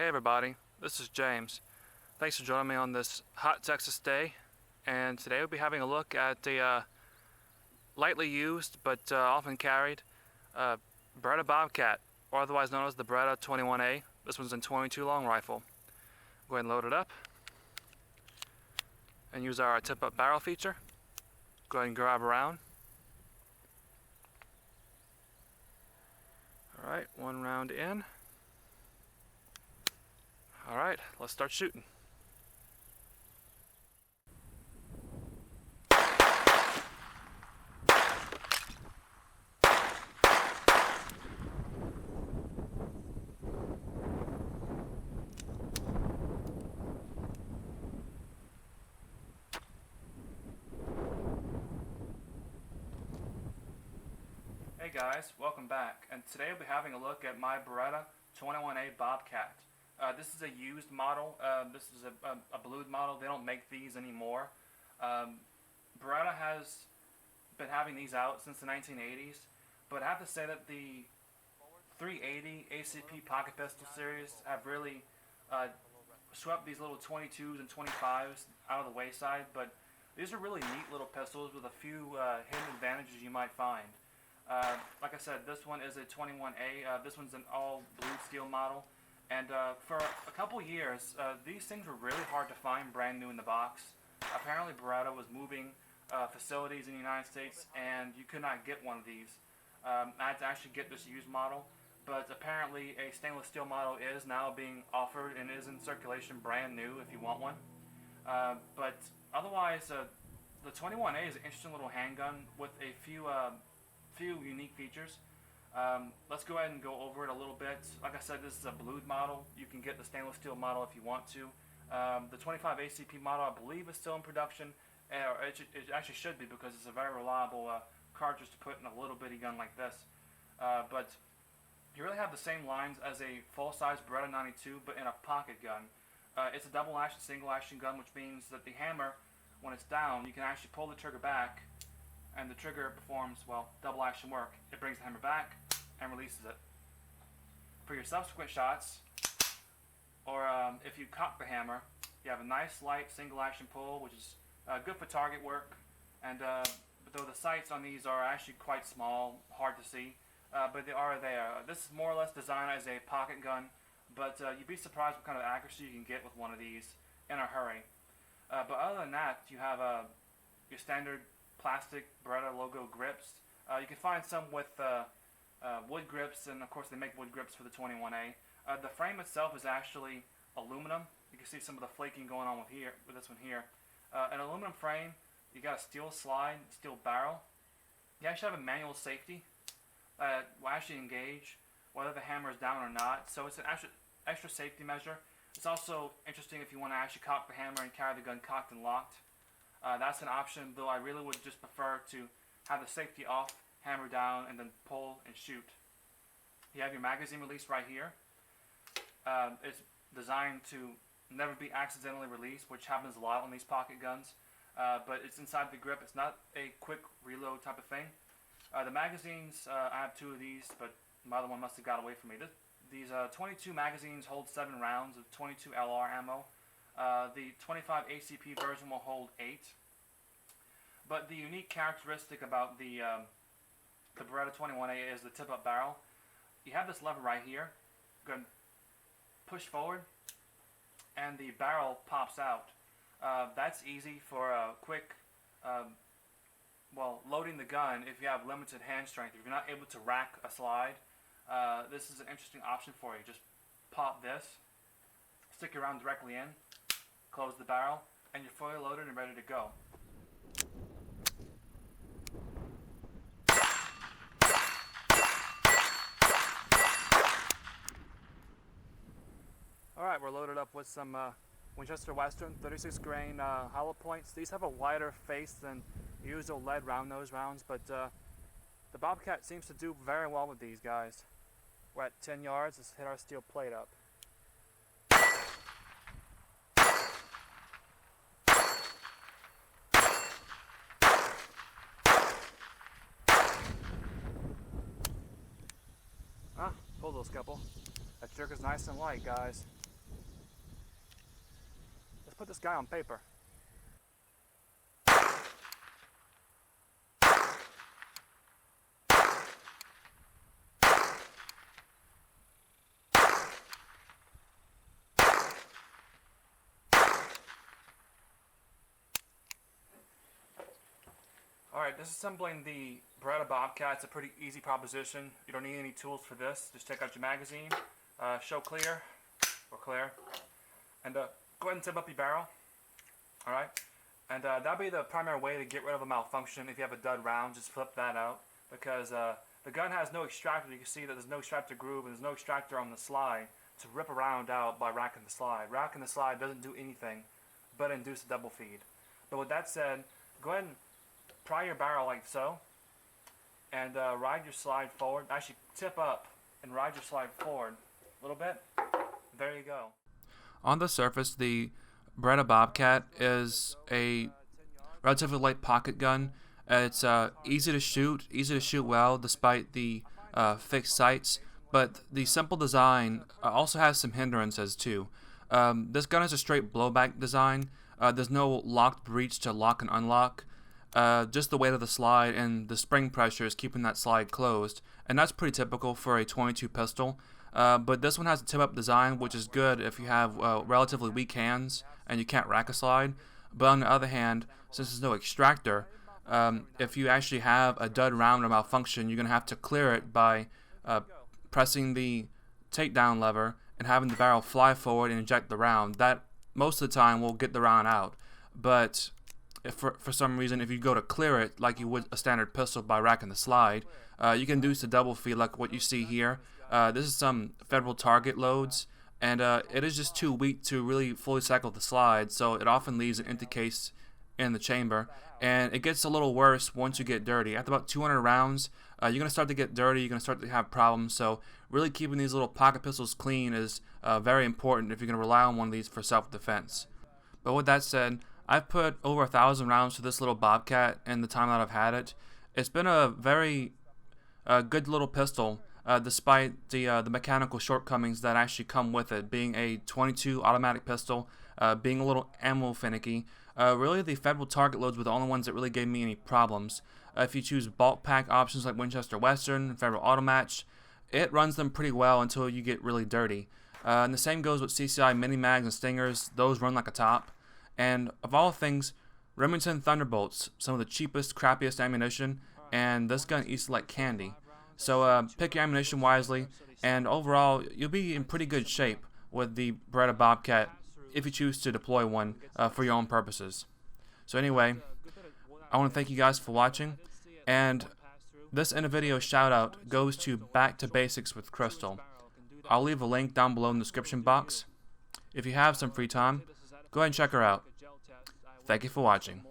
Hey everybody, this is James. Thanks for joining me on this hot Texas day. And today we'll be having a look at the lightly used but often carried Beretta Bobcat, or otherwise known as the Beretta 21A. This one's in 22 long rifle. Go ahead and load it up and use our tip-up barrel feature. Go ahead and grab around. Alright, one round in. Alright, let's start shooting. Hey guys, welcome back, and today we'll be having a look at my Beretta 21A Bobcat. This is a used model. This is a blued model. They don't make these anymore. Beretta has been having these out since the 1980s, but I have to say that the 380 ACP Pocket Pistol series have really swept these little 22s and 25s out of the wayside, but these are really neat little pistols with a few hidden advantages you might find. Like I said, this one is a 21A. This one's an all blue steel model. And for a couple years, these things were really hard to find brand new in the box. Apparently Beretta was moving facilities in the United States and you could not get one of these. I had to actually get this used model, but apparently a stainless steel model is now being offered and is in circulation brand new if you want one. But otherwise, the 21A is an interesting little handgun with a few unique features. Let's go ahead and go over it a little bit. Like I said, this is a blued model. You can get the stainless steel model if you want to. The 25 ACP model, I believe, is still in production. It actually should be, because it's a very reliable cartridge to put in a little bitty gun like this. But you really have the same lines as a full-size Beretta 92, but in a pocket gun. It's a double action, single action gun, which means that the hammer, when it's down, you can actually pull the trigger back, and the trigger performs, well, double action work. It brings the hammer back and releases it. For your subsequent shots, or if you cock the hammer, you have a nice light single action pull, which is good for target work. And though the sights on these are actually quite small, hard to see, but they are there. This is more or less designed as a pocket gun, but you'd be surprised what kind of accuracy you can get with one of these in a hurry. But other than that, you have your standard plastic Beretta logo grips. You can find some with wood grips, and of course they make wood grips for the 21A. The frame itself is actually aluminum. You can see some of the flaking going on with this one here. An aluminum frame, you got a steel slide, steel barrel. You actually have a manual safety that will actually engage whether the hammer is down or not, so it's an extra safety measure. It's also interesting if you want to actually cock the hammer and carry the gun cocked and locked. That's an option, though I really would just prefer to have the safety off, hammer down, and then pull and shoot. You have your magazine release right here. It's designed to never be accidentally released, which happens a lot on these pocket guns. But it's inside the grip. It's not a quick reload type of thing. The magazines, I have two of these, but my other one must have got away from me. These 22 magazines hold 7 rounds of 22 LR ammo. The 25 ACP version will hold 8. But the unique characteristic about the Beretta 21A is the tip-up barrel. You have this lever right here. Go ahead and push forward, and the barrel pops out. That's easy for a quick, loading the gun if you have limited hand strength. If you're not able to rack a slide, this is an interesting option for you. Just pop this, stick your round directly in, close the barrel, and you're fully loaded and ready to go. Alright, we're loaded up with some Winchester Western 36 grain hollow points. These have a wider face than usual lead round nose rounds, but the Bobcat seems to do very well with these guys. We're at 10 yards, let's hit our steel plate up. Pull those couple. That trigger's nice and light, guys. put this guy on paper. Alright, disassembling the Beretta Bobcat. It's a pretty easy proposition. You don't need any tools for this. Just take out your magazine, show clear, or clear, and go ahead and tip up your barrel. Alright, and that'll be the primary way to get rid of a malfunction. If you have a dud round, just flip that out, because the gun has no extractor. You can see that there's no extractor groove and there's no extractor on the slide to rip a round out by racking the slide. Racking the slide doesn't do anything but induce a double feed. But with that said, go ahead and pry your barrel like so, and ride your slide forward. Actually, tip up and ride your slide forward a little bit. There you go. On the surface, the Beretta Bobcat is a relatively light pocket gun. It's easy to shoot well despite the fixed sights, but the simple design also has some hindrances too. This gun is a straight blowback design. There's no locked breech to lock and unlock. Just the weight of the slide and the spring pressure is keeping that slide closed, and that's pretty typical for a 22 pistol. But this one has a tip-up design, which is good if you have relatively weak hands and you can't rack a slide. But on the other hand, since there's no extractor, if you actually have a dud round or malfunction, you're going to have to clear it by pressing the takedown lever and having the barrel fly forward and eject the round. That most of the time will get the round out, but if for some reason, if you go to clear it like you would a standard pistol by racking the slide, you can induce a double feed like what you see here. This is some Federal target loads, and it is just too weak to really fully cycle the slide, so it often leaves an empty case in the chamber, and it gets a little worse once you get dirty. After about 200 rounds, you're going to start to get dirty, you're going to start to have problems, so really keeping these little pocket pistols clean is very important if you're going to rely on one of these for self-defense. But with that said, I've put over 1,000 rounds to this little Bobcat in the time that I've had it. It's been a very good little pistol, despite the mechanical shortcomings that actually come with it. Being a 22 automatic pistol, being a little ammo finicky. Really, the Federal target loads were the only ones that really gave me any problems. If you choose bulk pack options like Winchester Western and Federal Automatch, it runs them pretty well until you get really dirty. And the same goes with CCI mini mags and stingers. Those run like a top. And of all things, Remington Thunderbolts, some of the cheapest, crappiest ammunition, and this gun eats like candy. So pick your ammunition wisely, and overall, you'll be in pretty good shape with the Beretta Bobcat if you choose to deploy one for your own purposes. So anyway, I want to thank you guys for watching, and this end of video shout out goes to Back to Basics with Crystal. I'll leave a link down below in the description box. If you have some free time, go ahead and check her out. Thank you for watching.